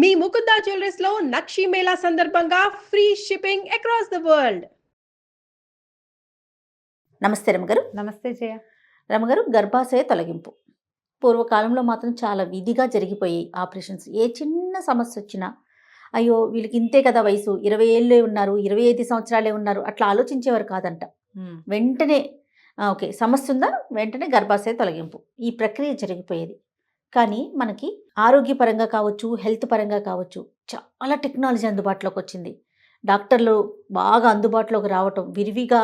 మీ Mukunda jewellers లో నక్షి మేళా సందర్భంగా free shipping across the world. నమస్తే రమగారు. నమస్తే జయ. రమగారు, గర్భాశయ తొలగింపు పూర్వకాలంలో మాత్రం చాలా విధిగా జరిగిపోయి ఆపరేషన్స్. ఏ చిన్న సమస్య వచ్చినా అయ్యో వీళ్ళకి ఇంతే కదా వయసు, 20 ఏళ్ళే ఉన్నారు, 25 సంవత్సరాలే ఉన్నారు, అట్లా ఆలోచించేవారు కాదంట. వెంటనే ఓకే సమస్య ఉందా, వెంటనే గర్భాశయ తొలగింపు, ఈ ప్రక్రియ జరిగిపోయేది. కానీ మనకి ఆరోగ్యపరంగా కావచ్చు, హెల్త్ పరంగా కావచ్చు, చాలా టెక్నాలజీ అందుబాటులోకి వచ్చింది. డాక్టర్లు బాగా అందుబాటులోకి రావటం, విరివిగా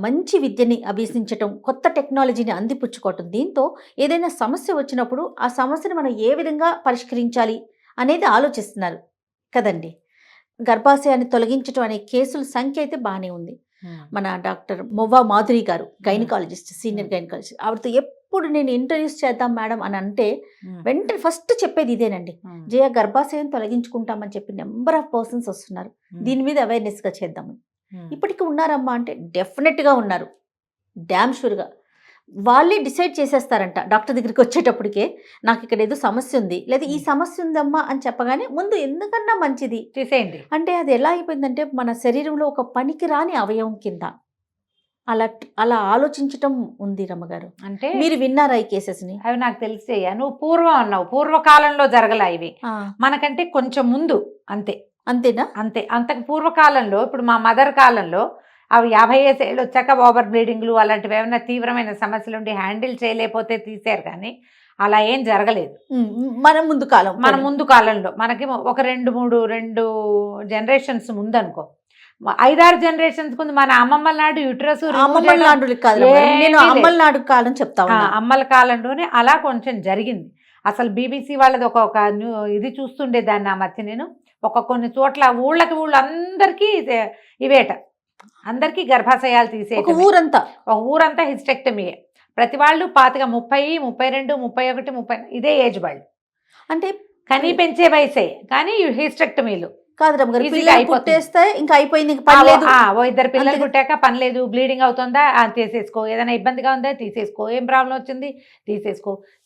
మంచి విద్యని అభ్యసించటం, కొత్త టెక్నాలజీని అందిపుచ్చుకోవటం, దీంతో ఏదైనా సమస్య వచ్చినప్పుడు ఆ సమస్యను మనం ఏ విధంగా పరిష్కరించాలి అనేది ఆలోచిస్తున్నారు కదండి. గర్భాశయాన్ని తొలగించడం అనే కేసుల సంఖ్య అయితే బాగానే ఉంది. మన డాక్టర్ మొవ్వా మాధురి గారు, గైనకాలజిస్ట్, సీనియర్ గైనకాలజిస్ట్, ఆవిడతో ఎప్పుడు నేను ఇంటర్వ్యూస్ చేద్దాం మేడం అని అంటే వెంటనే ఫస్ట్ చెప్పేది ఇదేనండి, జయ గర్భాశయం తొలగించుకుంటామని చెప్పి నెంబర్ ఆఫ్ పర్సన్స్ వస్తున్నారు, దీని మీద అవేర్నెస్గా చేద్దామని. ఇప్పటికీ ఉన్నారమ్మా అంటే డెఫినెట్గా ఉన్నారు, డ్యామ్ షూర్గా. వాళ్ళే డిసైడ్ చేసేస్తారంట డాక్టర్ దగ్గరికి వచ్చేటప్పటికే, నాకు ఇక్కడ ఏదో సమస్య ఉంది, లేదా ఈ సమస్య ఉందమ్మా అని చెప్పగానే ముందు ఎందుకన్నా మంచిది చేసేయండి అంటే అది ఎలా అయిపోయిందంటే మన శరీరంలో ఒక పనికి రాని అవయవం కింద అలా ఆలోచించటం ఉంది రమ్మగారు. అంటే మీరు విన్నారా ఈ కేసెస్ని? అవి నాకు తెలిసి నువ్వు పూర్వం అన్నావు, పూర్వకాలంలో జరగలే ఇవి, మనకంటే కొంచెం ముందు. అంతేనా? అంతే. అంతకు పూర్వకాలంలో, ఇప్పుడు మా మదర్ కాలంలో అవి 50 ఏళ్ళు వచ్చాక ఓవర్ బ్లీడింగ్లు అలాంటివి ఏమైనా తీవ్రమైన సమస్యలు ఉండి హ్యాండిల్ చేయలేకపోతే తీసారు, కానీ అలా ఏం జరగలేదు. మన ముందు కాలంలో మనకి ఒక 2 జనరేషన్స్ ముందు అనుకో, 5-6 జనరేషన్స్ ముందు మన అమ్మమ్మల నాడు యుటరస్ అమ్మల కాలంలోనే అలా కొంచెం జరిగింది. అసలు బీబీసీ వాళ్ళది ఒక ఇది చూస్తుండేదాన్ని ఆ మధ్య నేను. కొన్ని చోట్ల ఊళ్ళకి అందరికీ ఇవేట, అందరికీ గర్భాశయాలు తీసే ఊరంతా హిస్టెక్టమీయే. ప్రతి వాళ్ళు 25, 32, 31, 30 ఇదే ఏజ్ వాళ్ళు, అంటే కనీ పెంచే వయసే, కానీ హిస్టెక్టమీలు కాదు రమ్మగారు. ఇంకా అయిపోయింది, ఇద్దరు పిల్లలు పుట్టాక పని లేదు, బ్లీడింగ్ అవుతుందా తీసేసుకో, ఏదైనా ఇబ్బందిగా ఉందా తీసేసుకో, ఏం ప్రాబ్లం వచ్చింది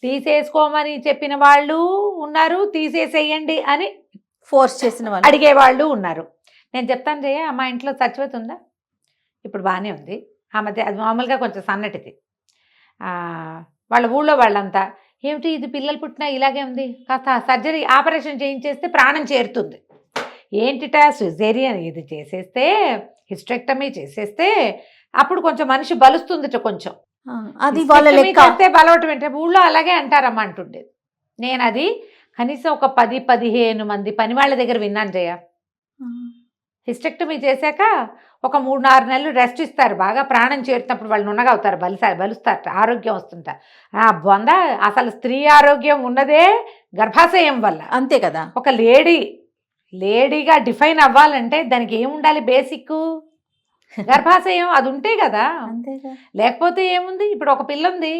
తీసేసుకోమని చెప్పిన వాళ్ళు ఉన్నారు, తీసేసేయండి అని ఫోర్స్ చేసిన వాళ్ళు, అడిగే వాళ్ళు ఉన్నారు. నేను చెప్తాను జయ, మా ఇంట్లో సచివత ఉందా, ఇప్పుడు బాగానే ఉంది. ఆ మధ్య అది మామూలుగా కొంచెం సన్నటిది. వాళ్ళ ఊళ్ళో వాళ్ళంతా ఏమిటి ఇది పిల్లలు పుట్టినా ఇలాగే ఉంది, కాస్త సర్జరీ ఆపరేషన్ చేయించేస్తే ప్రాణం చేరుతుంది, ఏంటిటా సిజేరియన్ ఇది చేసేస్తే, హిస్టెక్టమీ చేసేస్తే అప్పుడు కొంచెం మనిషి బలుస్తుంది, కొంచెం అది చేస్తే బలవటం ఏంటంటే ఊళ్ళో అలాగే అంటారమ్మా అంటుండేది. నేను అది కనీసం ఒక 10-15 మంది పని వాళ్ళ దగ్గర విన్నాను జయ. హిస్టెక్టమీ చేశాక ఒక 3-4 నెలలు రెస్ట్ ఇస్తారు, బాగా ప్రాణం చేరుతున్నప్పుడు వాళ్ళు నున్నగా అవుతారు, బలుస్తారు, ఆరోగ్యం వస్తుంటారు. బొంద అసలు స్త్రీ ఆరోగ్యం ఉన్నదే గర్భాశయం వల్ల. అంతే కదా. ఒక లేడీగా డిఫైన్ అవ్వాలంటే దానికి ఏముండాలి, బేసిక్ గర్భాశయం అది ఉంటే కదా, లేకపోతే ఏముంది. ఇప్పుడు ఒక పిల్ల ఉంది,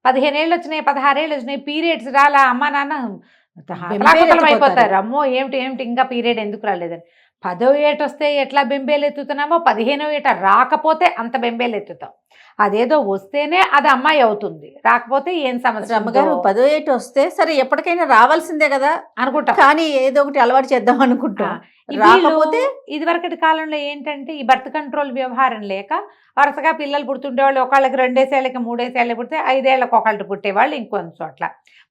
15 ఏళ్ళు వచ్చినాయి, 16 ఏళ్ళు వచ్చినాయి, పీరియడ్స్ రాలా, అమ్మ నాన్న అయిపోతారు, అమ్మో ఏమిటి ఇంకా పీరియడ్ ఎందుకు రాలేదని. 10వ ఏట వస్తే ఎట్లా బెంబేలు ఎత్తుతున్నామో 15వ ఏట రాకపోతే అంత బెంబేలు ఎత్తుతాం. అదేదో వస్తేనే అది అమ్మాయి అవుతుంది, రాకపోతే ఏం సమస్య. అమ్మగారు 10వ ఏట వస్తే సరే ఎప్పటికైనా రావాల్సిందే కదా అనుకుంటా, కానీ ఏదో ఒకటి అలవాటు చేద్దాం అనుకుంటా. రాకపోతే ఇదివరకటి కాలంలో ఏంటంటే ఈ బర్త్ కంట్రోల్ వ్యవహారం లేక వరుసగా పిల్లలు పుడుతుండేవాళ్ళు, ఒకళ్ళకి 2 ఏళ్ళకి 3 ఏళ్ళకి పుడితే 5 ఏళ్ళకి ఒకళ్ళు పుట్టేవాళ్ళు, ఇంకొన్ని చోట్ల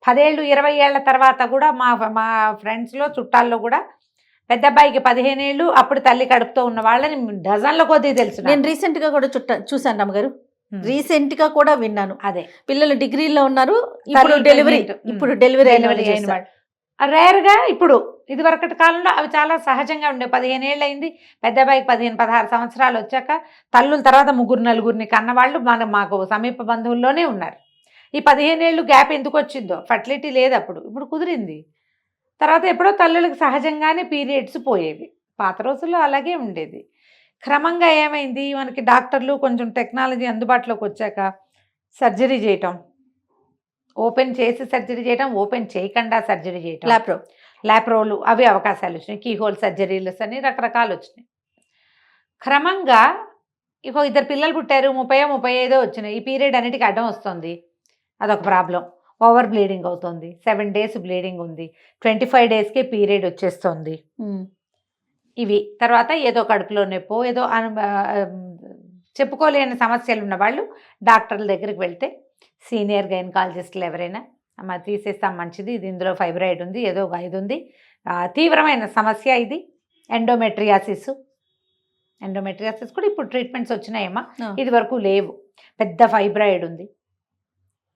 10 ఏళ్ళు 20 ఏళ్ల తర్వాత కూడా మా ఫ్రెండ్స్లో చుట్టాల్లో కూడా పెద్ద అబ్బాయికి 15 ఏళ్ళు, అప్పుడు తల్లి కడుపుతో ఉన్న వాళ్ళని డజన్ల కొద్దీ తెలుసు. నేను రీసెంట్గా కూడా చూశాను రమ్మగారు, రీసెంట్గా కూడా విన్నాను. అదే పిల్లలు పిల్లలు డిగ్రీలో ఉన్నారు, ఇప్పుడు డెలివరీ అయిన రేర్గా. ఇప్పుడు ఇది వరకటి కాలంలో అవి చాలా సహజంగా ఉండే. 15 ఏళ్ళు అయింది, పెద్ద అబ్బాయికి 15-16 సంవత్సరాలు వచ్చాక తల్లుల తర్వాత 3-4 కన్నవాళ్ళు మాకు సమీప బంధువుల్లోనే ఉన్నారు. ఈ 15 ఏళ్ళు గ్యాప్ ఎందుకు వచ్చిందో, ఫర్టిలిటీ లేదు అప్పుడు, ఇప్పుడు కుదిరింది. తర్వాత ఎప్పుడో తల్లులకు సహజంగానే పీరియడ్స్ పోయేవి, పాత రోజుల్లో అలాగే ఉండేది. క్రమంగా ఏమైంది, మనకి డాక్టర్లు కొంచెం టెక్నాలజీ అందుబాటులోకి వచ్చాక సర్జరీ చేయటం, ఓపెన్ చేసి సర్జరీ చేయటం, ఓపెన్ చేయకుండా సర్జరీ చేయటం, ల్యాప్రోలు అవి అవకాశాలు వచ్చినాయి, కీహోల్ సర్జరీలు అని రకరకాలు వచ్చినాయి. క్రమంగా 2 పిల్లలు పుట్టారు, 30-35 వచ్చినాయి, ఈ పీరియడ్ అన్నిటికీ అడ్డం వస్తుంది, అదొక ప్రాబ్లం. ఓవర్ బ్లీడింగ్ అవుతుంది, 7 days బ్లీడింగ్ ఉంది, 25 daysకే పీరియడ్ వచ్చేస్తుంది. ఇవి తర్వాత ఏదో కడుపులో నొప్పో ఏదో చెప్పుకోలేని సమస్యలు ఉన్న వాళ్ళు డాక్టర్ల దగ్గరికి వెళ్తే సీనియర్ గైనకాలజిస్టులు ఎవరైనా అమ్మ తీసేస్తాం మంచిది, ఇది ఇందులో ఫైబ్రాయిడ్ ఉంది, ఏదో ఒక ఇది ఉంది, తీవ్రమైన సమస్య ఇది ఎండోమెట్రియాసిస్ కూడా ఇప్పుడు ట్రీట్మెంట్స్ వచ్చినాయమ్మా, ఇది వరకు లేవు, పెద్ద ఫైబ్రాయిడ్ ఉంది,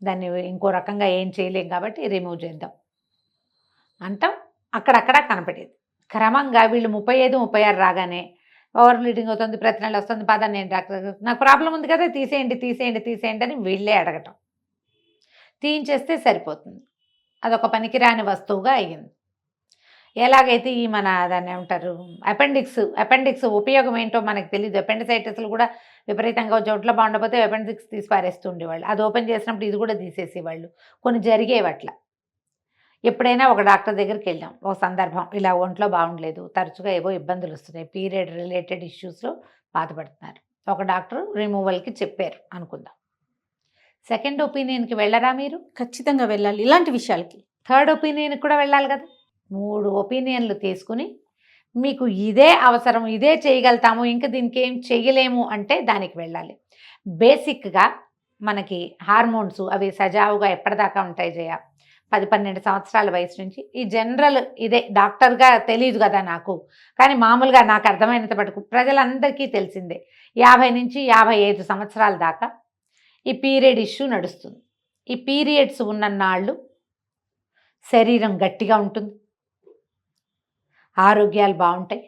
దాన్ని ఇంకో రకంగా ఏం చేయలేం కాబట్టి రిమూవ్ చేద్దాం అంటాం. అక్కడక్కడ కనపడేది. క్రమంగా వీళ్ళు 35, 36 రాగానే ఓవర్ బ్లీడింగ్ అవుతుంది, ప్రతి నెల వస్తుంది, పద నేను డాక్టర్ నాకు ప్రాబ్లం ఉంది కదా తీసేయండి అని వీళ్ళే అడగటం. తీయించేస్తే సరిపోతుంది. అదొక పనికిరాని వస్తువుగా అయ్యింది. ఎలాగైతే ఈ మన దాన్ని ఏమంటారు అపెండిక్స్ ఉపయోగం ఏంటో మనకు తెలియదు. అపెండిసైటిస్లు కూడా విపరీతంగా చోట్ల బాగుండకపోతే అపెండిక్స్ తీసి పారేస్తుండేవాళ్ళు. అది ఓపెన్ చేసినప్పుడు ఇది కూడా తీసేసేవాళ్ళు. కొన్ని జరిగేవి అట్లా. ఎప్పుడైనా ఒక డాక్టర్ దగ్గరికి వెళ్ళాం, ఒక సందర్భం ఇలా ఒంట్లో బాగుండలేదు, తరచుగా ఏవో ఇబ్బందులు వస్తున్నాయి, పీరియడ్ రిలేటెడ్ ఇష్యూస్లో బాధపడుతున్నారు. ఒక డాక్టర్ రిమూవల్కి చెప్పారు అనుకుందాం. సెకండ్ ఒపీనియన్కి వెళ్ళరా మీరు? ఖచ్చితంగా వెళ్ళాలి ఇలాంటి విషయాలకి. థర్డ్ ఒపీనియన్కి కూడా వెళ్ళాలి కదా. 3 ఒపీనియన్లు తీసుకుని మీకు ఇదే అవసరం, ఇదే చేయగలుగుతాము, ఇంకా దీనికి ఏం చేయలేము అంటే దానికి వెళ్ళాలి. బేసిక్గా మనకి హార్మోన్స్ అవి సజావుగా ఎప్పటిదాకా ఉంటాయి జయ? 10-12 సంవత్సరాల వయసు నుంచి. ఈ జనరల్ ఇదే, డాక్టర్గా తెలియదు కదా నాకు, కానీ మామూలుగా నాకు అర్థమైనంత మటుకు ప్రజలందరికీ తెలిసిందే, 50 నుంచి 55 సంవత్సరాల దాకా ఈ పీరియడ్ ఇష్యూ నడుస్తుంది. ఈ పీరియడ్స్ ఉన్నన్నాళ్ళు శరీరం గట్టిగా ఉంటుంది, ఆరోగ్యాలు బాగుంటాయి,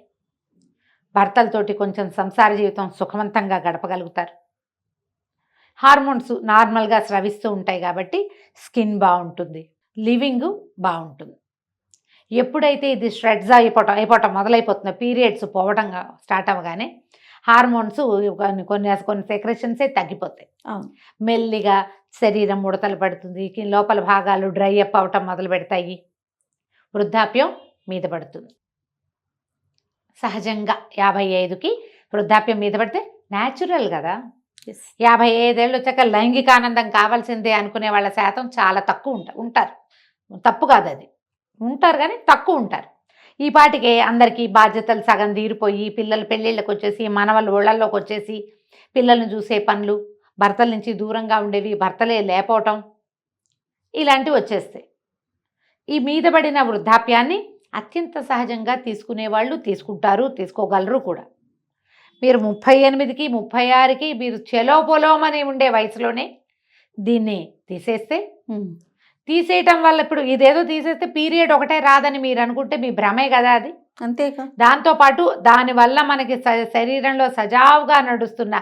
భర్తలతోటి కొంచెం సంసార జీవితం సుఖవంతంగా గడపగలుగుతారు, హార్మోన్స్ నార్మల్గా స్రవిస్తూ ఉంటాయి కాబట్టి స్కిన్ బాగుంటుంది, లివింగ్ బాగుంటుంది. ఎప్పుడైతే ఇది ష్రెడ్స్ అయిపోవటం మొదలైపోతుందో, పీరియడ్స్ పోవటం స్టార్ట్ అవ్వగానే హార్మోన్స్ కొన్ని సెక్రెషన్సే తగ్గిపోతాయి. మెల్లిగా శరీరం ముడతలు పడుతుంది, లోపల భాగాలు డ్రై అప్ అవటం మొదలు పెడతాయి, వృద్ధాప్యం మీద పడుతుంది. సహజంగా 55కి వృద్ధాప్యం మీద పడితే న్యాచురల్ కదా. 55 ఏళ్ళు వచ్చాక లైంగిక ఆనందం కావాల్సిందే అనుకునే వాళ్ళ శాతం చాలా తక్కువ ఉంటారు. తప్పు కాదు, అది ఉంటారు కానీ తక్కువ ఉంటారు. ఈ పాటికే అందరికీ బాధ్యతలు సగం తీరిపోయి పిల్లలు పెళ్ళిళ్ళకి వచ్చేసి, మనవళ్ళు ఒళ్ళల్లోకి వచ్చేసి, పిల్లల్ని చూసే పనులు, భర్తల నుంచి దూరంగా ఉండేవి భర్తలే లేకపోవటం, ఇలాంటివి వచ్చేస్తాయి. ఈ మీద పడిన వృద్ధాప్యాన్ని అత్యంత సహజంగా తీసుకునేవాళ్ళు తీసుకుంటారు, తీసుకోగలరు కూడా. మీరు 38కి 36కి మీరు చెలోపొలోమని ఉండే వయసులోనే దీన్ని తీసేయటం వల్ల ఇప్పుడు ఇదేదో తీసేస్తే పీరియడ్ ఒకటే రాదని మీరు అనుకుంటే మీ భ్రమే కదా అది. అంతేకా. దాంతోపాటు దానివల్ల మనకి శరీరంలో సజావుగా నడుస్తున్న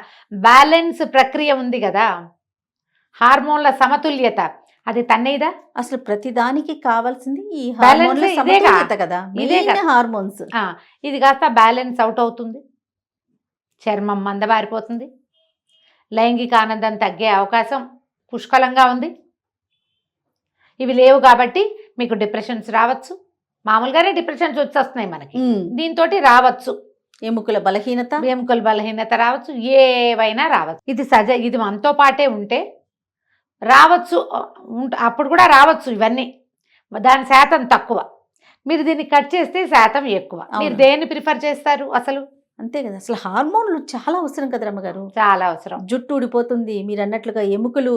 బ్యాలెన్స్ ప్రక్రియ ఉంది కదా, హార్మోన్ల సమతుల్యత, అది తన్నేదా? అసలు ప్రతిదానికి కావాల్సింది ఈ బ్యాలెన్స్ సమతుల్యత కదా, ఇదే హార్మోన్స్. ఇది కాస్త బ్యాలెన్స్ అవుట్ అవుతుంది, చర్మం మందబారిపోతుంది, లైంగిక ఆనందం తగ్గే అవకాశం పుష్కలంగా ఉంది. ఇవి లేవు కాబట్టి మీకు డిప్రెషన్స్ రావచ్చు. మామూలుగానే డిప్రెషన్స్ వచ్చేస్తున్నాయి మనకి, దీంతో రావచ్చు. ఎముకల బలహీనత రావచ్చు, ఏవైనా రావచ్చు. ఇది మనతో పాటే ఉంటే రావచ్చు, అప్పుడు కూడా రావచ్చు. ఇవన్నీ దాని శాతం తక్కువ, మీరు దీన్ని కట్ చేస్తే శాతం ఎక్కువ. మీరు దేన్ని ప్రిఫర్ చేస్తారు అసలు? అంతే కదా. అసలు హార్మోన్లు చాలా అవసరం కదా రమ్మగారు, చాలా అవసరం. జుట్టు ఊడిపోతుంది, మీరు అన్నట్లుగా ఎముకలు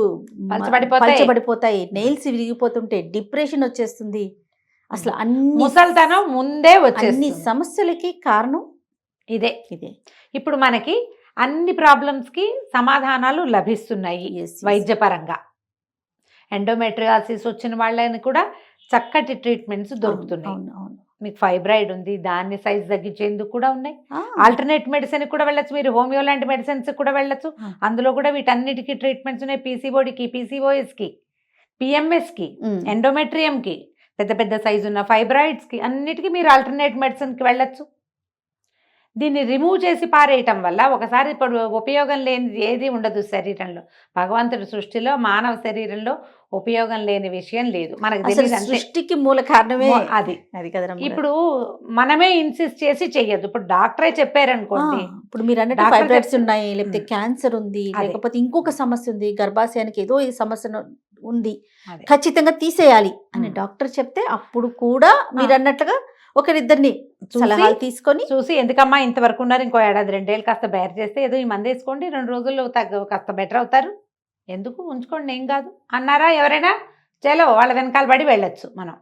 పలచబడిపోతాయి, నెయిల్స్ విరిగిపోతుంటే డిప్రెషన్ వచ్చేస్తుంది. అసలు ముసల్తనం ముందే వచ్చేస్తుంది. అన్ని సమస్యలకి కారణం ఇదే. ఇప్పుడు మనకి అన్ని ప్రాబ్లమ్స్కి సమాధానాలు లభిస్తున్నాయి వైద్యపరంగా. ఎండోమెట్రియాసిస్ వచ్చిన వాళ్ళని కూడా చక్కటి ట్రీట్మెంట్స్ దొరుకుతున్నాయి. మీకు ఫైబ్రాయిడ్ ఉంది, దాన్ని సైజ్ తగ్గించేందుకు కూడా ఉన్నాయి. ఆల్టర్నేట్ మెడిసిన్ కూడా వెళ్ళచ్చు, మీరు హోమియో లాంటి మెడిసిన్స్ కూడా వెళ్ళచ్చు. అందులో కూడా వీటన్నిటికీ ట్రీట్మెంట్స్ ఉన్నాయి. పీసీఓడికి, పీసీఓఎస్కి, పిఎంఎస్కి, ఎండోమెట్రియంకి, పెద్ద పెద్ద సైజు ఉన్న ఫైబ్రాయిడ్స్కి, అన్నిటికీ మీరు ఆల్టర్నేట్ మెడిసిన్కి వెళ్ళచ్చు. దీన్ని రిమూవ్ చేసి పారేయటం వల్ల ఒకసారి ఇప్పుడు ఉపయోగం లేనిది ఏది ఉండదు శరీరంలో. భగవంతుడి సృష్టిలో మానవ శరీరంలో ఉపయోగం లేని విషయం లేదు. మనకు తెలియదు, సృష్టికి మూల కారణమే అది కదా. ఇప్పుడు మనమే ఇన్సిస్ట్ చేసి చెయ్యొద్దు. ఇప్పుడు డాక్టరే చెప్పారనుకోండి, ఇప్పుడు మీరు అన్నట్టు ఫైబ్రాయిడ్స్ ఉన్నాయి, లేకపోతే క్యాన్సర్ ఉంది, లేకపోతే ఇంకొక సమస్య ఉంది, గర్భాశయానికి ఏదో ఈ సమస్య ఉంది, అదే. ఖచ్చితంగా తీసేయాలి అని ఉమ్. డాక్టర్ చెప్తే అప్పుడు కూడా మీరు అన్నట్లుగా ఒకరిద్దరిని చూసి- సలహాలు తీసుకొని చూసి ఎందుకమ్మా ఇంతవరకు ఉన్నారు, ఇంకో ఏడాది 2 ఏళ్ళు కాస్త బేర్ చేస్తే ఏదో ఈ మంది వేసుకోండి 2 రోజుల్లో కాస్త బెటర్ అవుతారు, ఎందుకు ఉంచుకోండి ఏం కాదు అన్నారా ఎవరైనా? చలో వాళ్ళ వెనకాల పడి వెళ్ళొచ్చు మనం.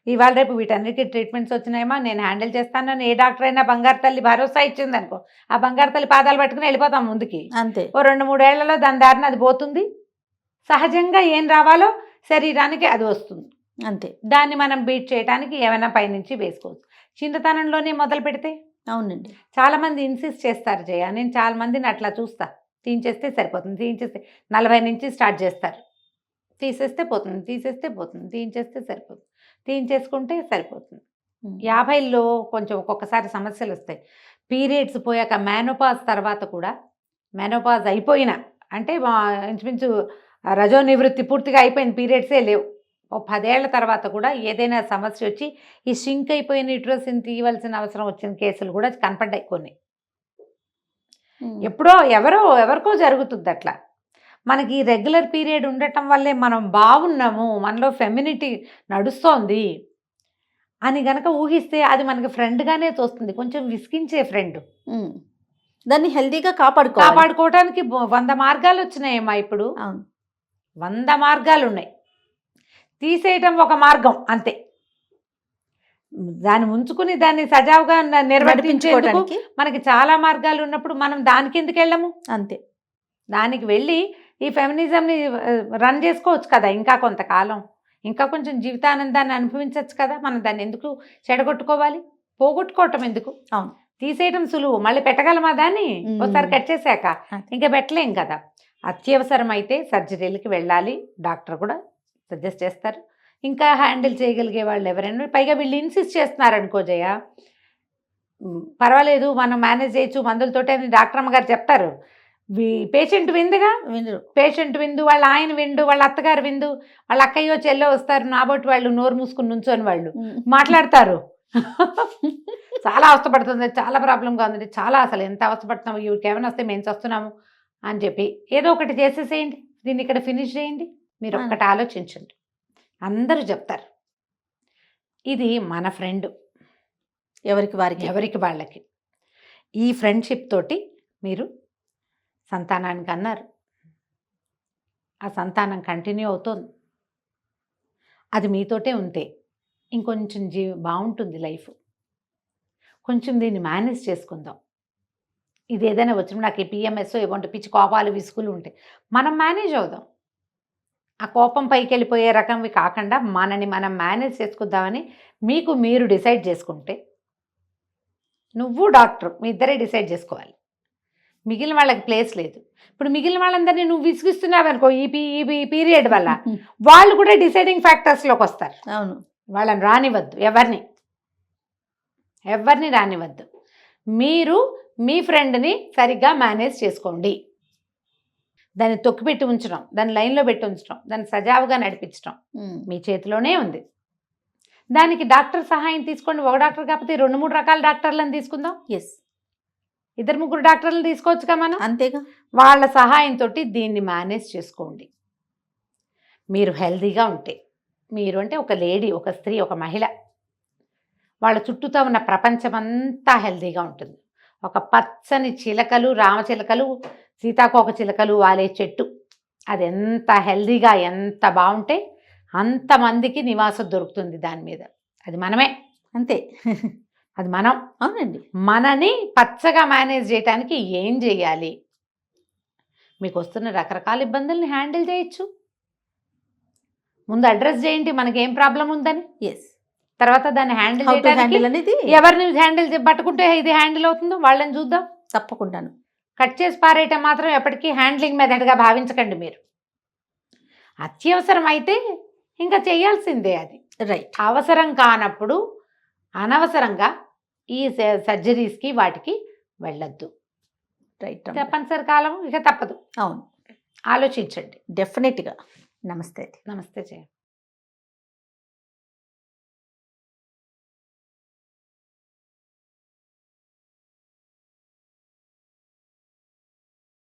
ఇవాళ రేపు వీటన్నిటికీ ట్రీట్మెంట్స్ వచ్చినాయమ్మా, నేను హ్యాండిల్ చేస్తానని ఏ డాక్టర్ అయినా బంగారు తల్లి భరోసా ఇచ్చింది అనుకో, ఆ బంగారు తల్లి పాదాలు పట్టుకుని వెళ్ళిపోతాం ముందుకి. అంతే. ఓ 2-3 ఏళ్లలో దాని దారిన అది పోతుంది. సహజంగా ఏం రావాలో శరీరానికి అది వస్తుంది. అంతే. దాన్ని మనం బీట్ చేయడానికి ఏమైనా పైనుంచి వేసుకోవచ్చు. చిన్నతనంలోనే మొదలు పెడితే అవునండి. చాలామంది ఇన్సిస్ట్ చేస్తారు జయ, నేను చాలా మందిని అట్లా చూస్తా. తీయించేస్తే సరిపోతుంది, తీయించేస్తే 40 నుంచి స్టార్ట్ చేస్తారు, తీసేస్తే పోతుంది, తీసేస్తే పోతుంది, తీయించేస్తే సరిపోతుంది, తీయించేసుకుంటే సరిపోతుంది. 50లో కొంచెం ఒక్కొక్కసారి సమస్యలు వస్తాయి. పీరియడ్స్ పోయాక మేనోపాజ్ తర్వాత కూడా, మేనోపాజ్ అయిపోయిన అంటే ఇంచుమించు రజో నివృత్తి పూర్తిగా అయిపోయింది, పీరియడ్సే లేవు, ఓ 10 ఏళ్ల తర్వాత కూడా ఏదైనా సమస్య వచ్చి ఈ షింక్ అయిపోయిన యూట్రస్ని తీయవలసిన అవసరం వచ్చిన కేసులు కూడా కనపడ్డాయి కొన్ని. ఎప్పుడో ఎవరికో జరుగుతుంది అట్లా. మనకి రెగ్యులర్ పీరియడ్ ఉండటం వల్లే మనం బాగున్నాము, మనలో ఫెమినిటీ నడుస్తోంది అని గనక ఊహిస్తే అది మనకి ఫ్రెండ్గానే తోస్తుంది, కొంచెం విసిగించే ఫ్రెండ్. దాన్ని హెల్తీగా కాపాడుకోవడానికి 100 మార్గాలు వచ్చినాయమ్మా ఇప్పుడు. 100 మార్గాలు ఉన్నాయి, తీసేయటం ఒక మార్గం అంతే. దాన్ని ఉంచుకుని దాన్ని సజావుగా నిర్వర్తించేందుకు మనకి చాలా మార్గాలు ఉన్నప్పుడు మనం దానికి ఎందుకు వెళ్ళము? అంతే. దానికి వెళ్ళి ఈ ఫెమినిజంని రన్ చేసుకోవచ్చు కదా ఇంకా కొంతకాలం, ఇంకా కొంచెం జీవితానందాన్ని అనుభవించవచ్చు కదా. మనం దాన్ని ఎందుకు చెడగొట్టుకోవాలి, పోగొట్టుకోవటం ఎందుకు? అవును. తీసేయటం సులువు, మళ్ళీ పెట్టగలమా దాన్ని? ఒకసారి కట్ చేశాక ఇంకా పెట్టలేం కదా. అత్యవసరం అయితే సర్జరీలకి వెళ్ళాలి, డాక్టర్ కూడా సజెస్ట్ చేస్తారు. ఇంకా హ్యాండిల్ చేయగలిగే వాళ్ళు ఎవరైనా, పైగా వీళ్ళు ఇన్సిస్ట్ చేస్తున్నారు అనుకో జయ, పర్వాలేదు మనం మేనేజ్ చేయొచ్చు మందులతోటే అని డాక్టర్ అమ్మగారు చెప్తారు. పేషెంట్ విందుగా, పేషెంట్ విందు, వాళ్ళ ఆయన విందు, వాళ్ళ అత్తగారు విందు, వాళ్ళ అక్కయ్యో చెల్లో వస్తారు, నాబోటి వాళ్ళు నోరు మూసుకుని నుంచొని వాళ్ళు మాట్లాడతారు. చాలా అవస్థపడుతుంది, చాలా ప్రాబ్లంగా ఉంది, చాలా అసలు ఎంత అవస్థపడుతున్నాము, ఇవికి ఏమైనా వస్తే మేము వస్తున్నాము అని చెప్పి ఏదో ఒకటి చేసేసేయండి, దీన్ని ఇక్కడ ఫినిష్ చేయండి. మీరు ఒక్కటి ఆలోచించండి, అందరూ చెప్తారు. ఇది మన ఫ్రెండ్, ఎవరికి వాళ్ళకి. ఈ ఫ్రెండ్షిప్ తోటి మీరు సంతానానికి అన్నారు, ఆ సంతానం కంటిన్యూ అవుతుంది, అది మీతోటే ఉంటే ఇంకొంచెం బాగుంటుంది లైఫ్. కొంచెం దీన్ని మేనేజ్ చేసుకుందాం. ఇది ఏదైనా వచ్చినప్పుడు నాకు ఈ పిఎంఎస్ ఇవ్వండి, పిచ్చి కోపాలు విసుగులు ఉంటాయి, మనం మేనేజ్ అవుదాం. ఆ కోపం పైకి వెళ్ళిపోయే రకంవి కాకుండా మనని మనం మేనేజ్ చేసుకుందామని మీకు మీరు డిసైడ్ చేసుకుంటే, నువ్వు డాక్టర్ మీ ఇద్దరే డిసైడ్ చేసుకోవాలి, మిగిలిన వాళ్ళకి ప్లేస్ లేదు. ఇప్పుడు మిగిలిన వాళ్ళందరినీ నువ్వు విసిగిస్తున్నావు అనుకో ఈ పీరియడ్ వల్ల, వాళ్ళు కూడా డిసైడింగ్ ఫ్యాక్టర్స్లోకి వస్తారు. అవును. వాళ్ళని రానివ్వద్దు, ఎవరిని రానివ్వద్దు. మీరు మీ ఫ్రెండ్ని సరిగ్గా మేనేజ్ చేసుకోండి. దాన్ని తొక్కిపెట్టి ఉంచడం, దాన్ని లైన్లో పెట్టి ఉంచడం, దాన్ని సజావుగా నడిపించడం మీ చేతిలోనే ఉంది. దానికి డాక్టర్ సహాయం తీసుకోండి. ఒక డాక్టర్ కాకపోతే 2-3 రకాల డాక్టర్లను తీసుకుందాం. 2-3 డాక్టర్లను తీసుకోవచ్చుగా మనం. అంతేగా. వాళ్ళ సహాయంతో దీన్ని మేనేజ్ చేసుకోండి. మీరు హెల్తీగా ఉంటే, మీరు అంటే ఒక లేడీ, ఒక స్త్రీ, ఒక మహిళ, వాళ్ళ చుట్టూతో ఉన్న ప్రపంచమంతా హెల్తీగా ఉంటుంది. ఒక పచ్చని చిలకలు, రామచిలకలు, సీతాకోక చిలకలు వాలే చెట్టు, అది ఎంత హెల్తీగా ఎంత బాగుంటే అంతమందికి నివాసం దొరుకుతుంది దాని మీద. అది మనమే, అంతే. అది మనం. అవునండి. మనని పచ్చగా మేనేజ్ చేయడానికి ఏం చేయాలి? మీకు వస్తున్న రకరకాల ఇబ్బందుల్ని హ్యాండిల్ చేయొచ్చు. ముందు అడ్రస్ చేయండి మనకి ఏం ప్రాబ్లం ఉందని. తర్వాత దాన్ని హ్యాండిల్ చేయడానికి ఎవరిని హ్యాండిల్ పట్టుకుంటే ఇది హ్యాండిల్ అవుతుందో వాళ్ళని చూద్దాం. తప్పకుండాను. కట్ చేసి పారేయటం మాత్రం ఎప్పటికీ హ్యాండ్లింగ్ మెథడ్గా భావించకండి మీరు. అత్యవసరం అయితే ఇంకా చేయాల్సిందే అది. రైట్. అవసరం కానప్పుడు అనవసరంగా ఈ సర్జరీస్కి వాటికి వెళ్ళొద్దు. రైట్. తప్పనిసరి కాలం ఇక తప్పదు. అవును, ఆలోచించండి. డెఫినెట్గా. నమస్తే. నమస్తే జయ.